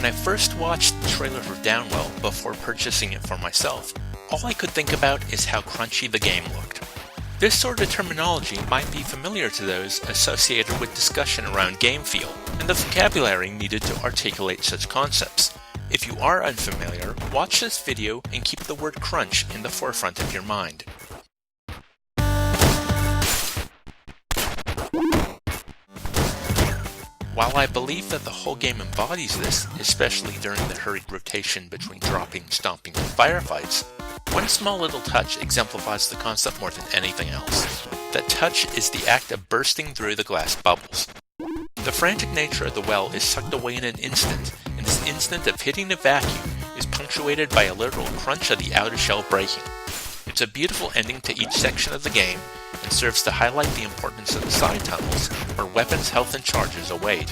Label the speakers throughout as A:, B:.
A: When I first watched the trailer for Downwell before purchasing it for myself, all I could think about is how crunchy the game looked. This sort of terminology might be familiar to those associated with discussion around game feel, and the vocabulary needed to articulate such concepts. If you are unfamiliar, watch this video and keep the word crunch in the forefront of your mind. While I believe that the whole game embodies this, especially during the hurried rotation between dropping, stomping, and firefights, one small little touch exemplifies the concept more than anything else. That touch is the act of bursting through the glass bubbles. The frantic nature of the well is sucked away in an instant, and this instant of hitting the vacuum is punctuated by a literal crunch of the outer shell breaking. It's a beautiful ending to each section of the game, and serves to highlight the importance of the side tunnels, where weapons, health, and charges await.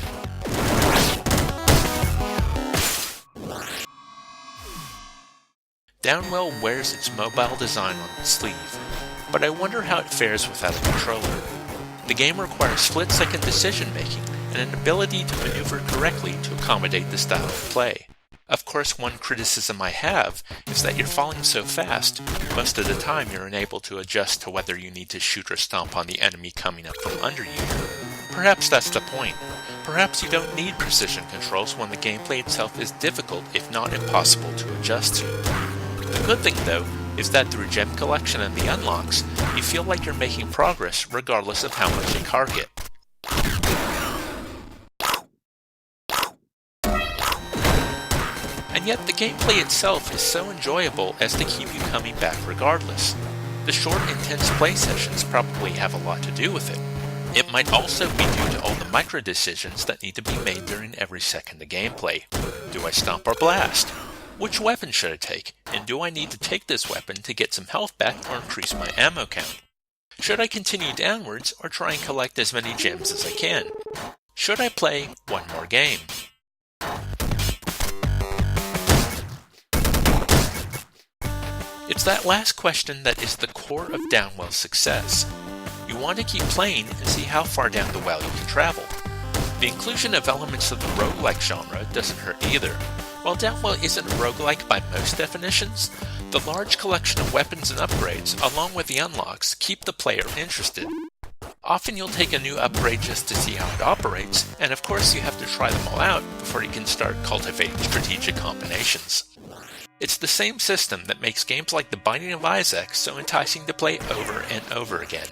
A: Downwell wears its mobile design on its sleeve, but I wonder how it fares without a controller. The game requires split-second decision-making and an ability to maneuver correctly to accommodate the style of play. Of course, one criticism I have is that you're falling so fast, most of the time you're unable to adjust to whether you need to shoot or stomp on the enemy coming up from under you. Perhaps that's the point. Perhaps you don't need precision controls when the gameplay itself is difficult, if not impossible, to adjust to. The good thing, though, is that through gem collection and the unlocks, you feel like you're making progress regardless of how much you target. And yet the gameplay itself is so enjoyable as to keep you coming back regardless. The short, intense play sessions probably have a lot to do with it. It might also be due to all the micro decisions that need to be made during every second of gameplay. Do I stomp or blast? Which weapon should I take? And do I need to take this weapon to get some health back or increase my ammo count? Should I continue downwards or try and collect as many gems as I can? Should I play one more game? It's that last question that is the core of Downwell's success. You want to keep playing and see how far down the well you can travel. The inclusion of elements of the roguelike genre doesn't hurt either. While Downwell isn't a roguelike by most definitions, the large collection of weapons and upgrades, along with the unlocks, keep the player interested. Often you'll take a new upgrade just to see how it operates, and of course you have to try them all out before you can start cultivating strategic combinations. It's the same system that makes games like The Binding of Isaac so enticing to play over and over again.